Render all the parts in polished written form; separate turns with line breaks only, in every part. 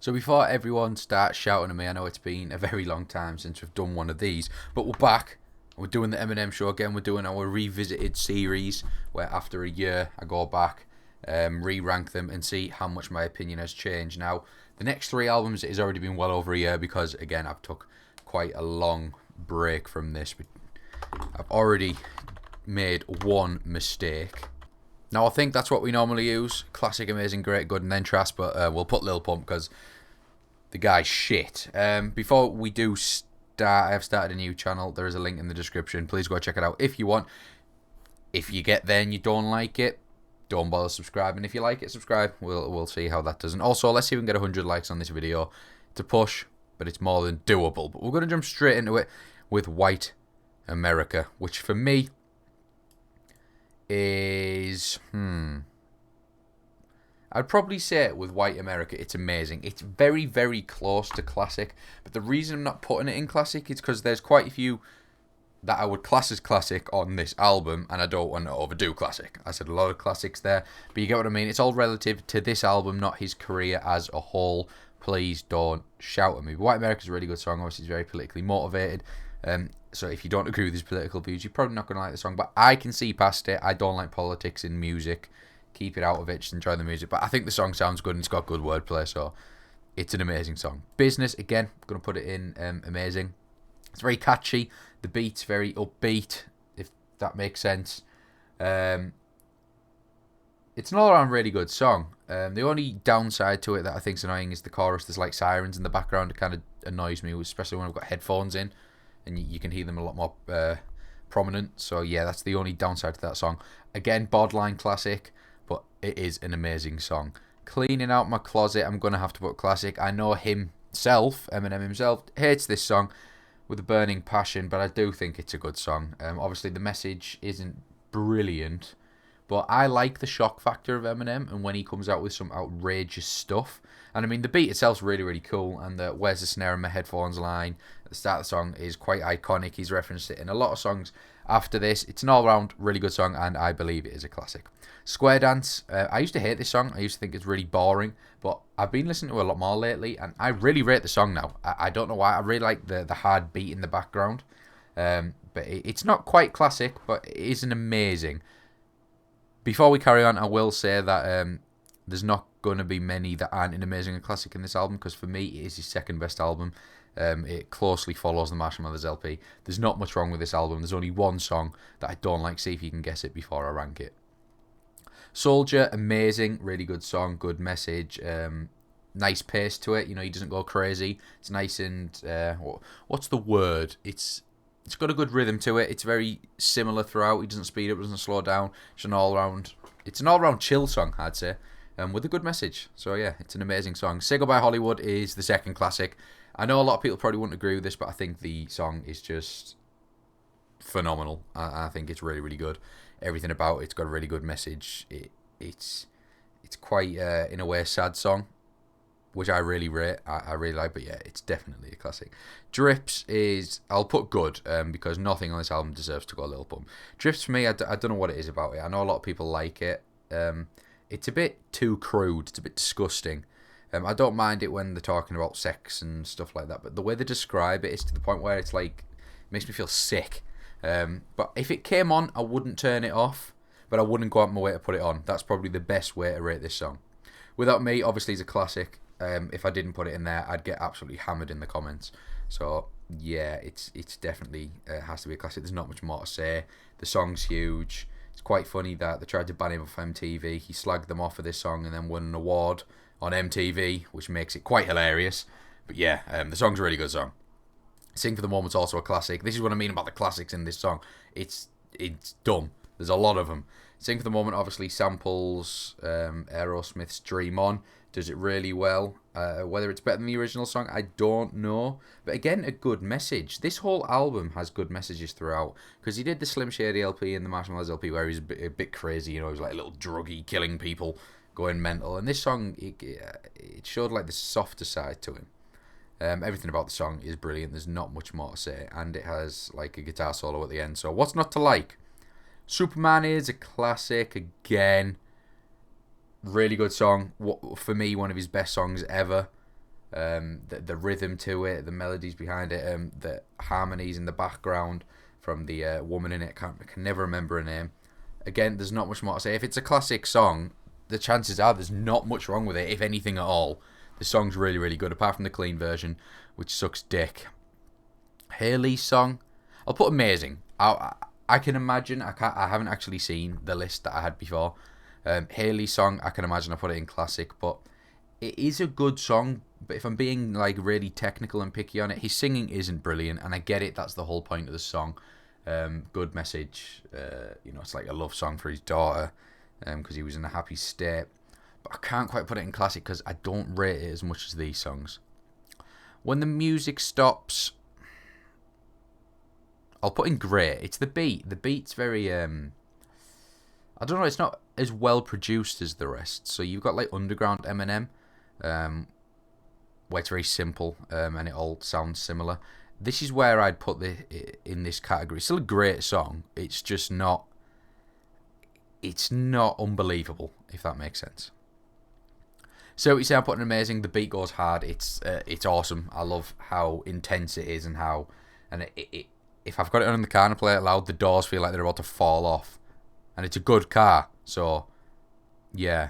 So before everyone starts shouting at me, I know it's been a very long time since we've done one of these, but we're back. We're doing the Eminem show again. We're doing our revisited series where after a year I go back, re-rank them and see how much my opinion has changed. Now, the next three albums, it has already been well over a year because, again, I've took quite a long break from this. I've already made one mistake. Now, I think that's what we normally use. Classic, amazing, great, good, and then trash. But we'll put Lil Pump because the guy's shit. Before we do start, I have started a new channel. There is a link in the description. Please go check it out if you want. If you get there and you don't like it, don't bother subscribing. If you like it, subscribe. We'll see how that does. And also, let's see if we can get 100 likes on this video. It's a push, but it's more than doable. But we're going to jump straight into it with White America, which for me is I'd probably say with White America it's amazing. It's very, very close to classic, but the reason I'm not putting it in classic is because there's quite a few that I would class as classic on this album, and I don't want to overdo classic. I said a lot of classics there, but you get what I mean. It's all relative to this album, not his career as a whole. Please don't shout at me. But White America is a really good song. Obviously, it's very politically motivated. So if you don't agree with his political views, you're probably not going to like the song. But I can see past it. I don't like politics in music. Keep it out of it. Just enjoy the music. But I think the song sounds good and it's got good wordplay. So it's an amazing song. Business, again, I'm going to put it in amazing. It's very catchy. The beat's very upbeat, if that makes sense. It's an all-around really good song. The only downside to it that I think is annoying is the chorus. There's like sirens in the background. It kind of annoys me, especially when I've got headphones in. And you can hear them a lot more prominent. So yeah, that's the only downside to that song. Again, borderline classic, but it is an amazing song. Cleaning Out My Closet, I'm going to have to put classic. I know himself, Eminem himself, hates this song with a burning passion, but I do think it's a good song. Obviously, the message isn't brilliant, but I like the shock factor of Eminem and when he comes out with some outrageous stuff. And I mean, the beat itself's really, really cool. And the Where's the Snare in My Headphones line at the start of the song is quite iconic. He's referenced it in a lot of songs after this. It's an all-round really good song, and I believe it is a classic. Square Dance. I used to hate this song. I used to think it's really boring. But I've been listening to it a lot more lately, and I really rate the song now. I don't know why. I really like the hard beat in the background. But it's not quite classic, but it is an amazing. Before we carry on, I will say that there's not going to be many that aren't an amazing and classic in this album, because for me it is his second best album. It closely follows the Marshall Mathers LP. There's not much wrong with this album. There's only one song that I don't like. See if you can guess it before I rank it. Soldier, amazing, really good song, good message, nice pace to it. You know, he doesn't go crazy. It's nice and what's the word? It's got a good rhythm to it. It's very similar throughout. He doesn't speed up, doesn't slow down. It's an all-round chill song, I'd say, with a good message. So yeah, it's an amazing song. Say Goodbye Hollywood is the second classic. I know a lot of people probably wouldn't agree with this, but I think the song is just phenomenal. I think it's really, really good. Everything about it's got a really good message. It's quite in a way a sad song, which I really rate. I really like, but yeah, it's definitely a classic. Drips is, I'll put good, because nothing on this album deserves to go Lil Pump. Drips for me, I don't know what it is about it. I know a lot of people like it. It's a bit too crude. It's a bit disgusting. I don't mind it when they're talking about sex and stuff like that, but the way they describe it is to the point where it's like, it makes me feel sick. But if it came on, I wouldn't turn it off, but I wouldn't go out my way to put it on. That's probably the best way to rate this song. Without Me, obviously, is a classic. If I didn't put it in there, I'd get absolutely hammered in the comments. So yeah, it's definitely has to be a classic. There's not much more to say. The song's huge. It's quite funny that they tried to ban him off MTV. He slagged them off for this song and then won an award on MTV, which makes it quite hilarious. But yeah, the song's a really good song. Sing for the Moment's also a classic. This is what I mean about the classics in this song. It's dumb. There's a lot of them. Sing for the Moment obviously samples Aerosmith's Dream On. Does it really well. Whether it's better than the original song, I don't know. But again, a good message. This whole album has good messages throughout. Because he did the Slim Shady LP and the Marshall Mathers LP where he was a bit crazy. You know, he was like a little druggy, killing people, going mental. And this song, it showed like the softer side to him. Everything about the song is brilliant. There's not much more to say. And it has like a guitar solo at the end. So what's not to like? Superman is a classic again. Really good song. For me, one of his best songs ever. The rhythm to it, the melodies behind it, the harmonies in the background from the woman in it. I can never remember her name. Again, there's not much more to say. If it's a classic song, the chances are there's not much wrong with it, if anything at all. The song's really, really good, apart from the clean version, which sucks dick. Haley's song, I'll put amazing. I can imagine. I haven't actually seen the list that I had before. Haley's song, I can imagine I put it in classic, but it is a good song. But if I'm being like really technical and picky on it, his singing isn't brilliant, and I get it. That's the whole point of the song. Good message. It's like a love song for his daughter, because he was in a happy state. But I can't quite put it in classic because I don't rate it as much as these songs. When the music stops, I'll put in great. It's the beat. The beat's very I don't know. It's not as well produced as the rest. So you've got like underground Eminem, where it's very simple, and it all sounds similar. This is where I'd put in this category. It's still a great song. It's just not. It's not unbelievable, if that makes sense. So you say I'm putting amazing. The beat goes hard. It's awesome. I love how intense it is and how, and if I've got it on in the car and I play it loud, the doors feel like they're about to fall off, and it's a good car. So, yeah.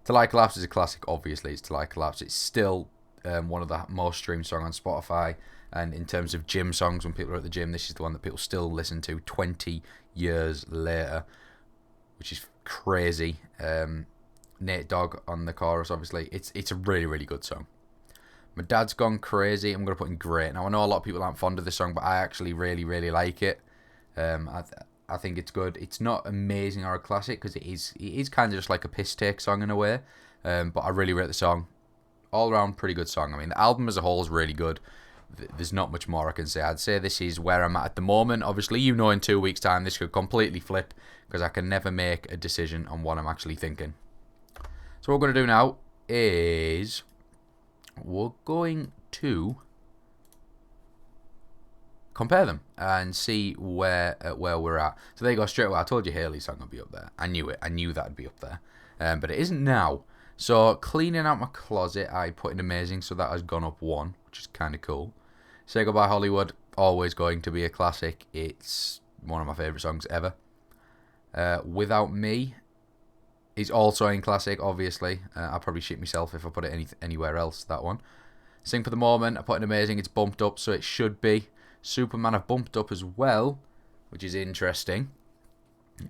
Till I Collapse is a classic. Obviously, it's Till I Collapse. It's still one of the most streamed songs on Spotify. And in terms of gym songs, when people are at the gym, this is the one that people still listen to 20 years later, which is crazy. Nate Dogg on the chorus, obviously. It's a really, really good song. My Dad's Gone Crazy, I'm going to put in great. Now, I know a lot of people aren't fond of this song, but I actually really, really like it. I think it's good. It's not amazing or a classic, because it is kind of just like a piss take song in a way. But I really rate the song. All around, pretty good song. I mean, the album as a whole is really good. There's not much more I can say. I'd say this is where I'm at the moment. Obviously, in 2 weeks' time, this could completely flip, because I can never make a decision on what I'm actually thinking. So what we're going to do now is we're going to compare them and see where we're at. So there you go, straight away. I told you Haley's song would be up there. I knew it. I knew that would be up there. But it isn't now. So cleaning out my closet, I put in amazing, so that has gone up 1, which is kind of cool. Say Goodbye Hollywood, always going to be a classic. It's one of my favourite songs ever. Without Me is also in classic, obviously. I'll probably shit myself if I put it anywhere else, that one. Sing for the Moment, I put in amazing. It's bumped up, so it should be. Superman I've bumped up as well, which is interesting.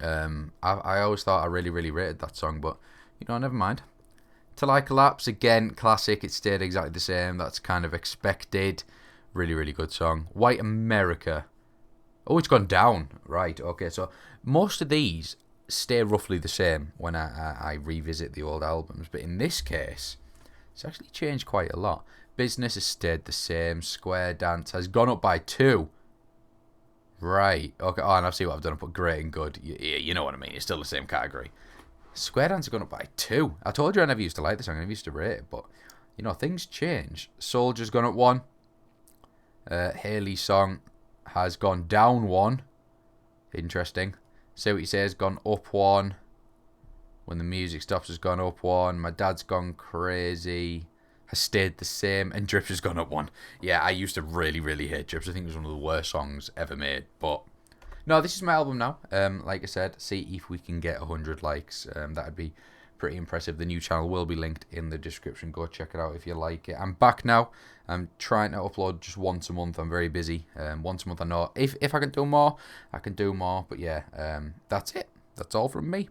I always thought I really, really rated that song, but, never mind. Till I Collapse, again, classic. It stayed exactly the same. That's kind of expected. Really, really good song. White America. Oh, it's gone down. Right, okay. So most of these stay roughly the same when I revisit the old albums. But in this case, it's actually changed quite a lot. Business has stayed the same. Square Dance has gone up by 2. Right, okay. Oh, and I see what I've done. I put great and good. You know what I mean. It's still the same category. Square Dance has gone up by 2. I told you I never used to like this song. I never used to rate it. But, things change. Soldier's gone up 1. Haley's song has gone down 1. Interesting. Say What You Say has gone up 1. When the Music Stops has gone up 1. My Dad's Gone Crazy has stayed the same. And Drips has gone up 1. Yeah, I used to really, really hate Drips. I think it was one of the worst songs ever made. But no, this is my album now. Like I said, see if we can get 100 likes. That'd be pretty impressive. The new channel will be linked in the description. Go check it out if you like it. I'm back now. I'm trying to upload just once a month. I'm very busy. Once a month, I know. If I can do more, I can do more. But yeah, that's it. That's all from me.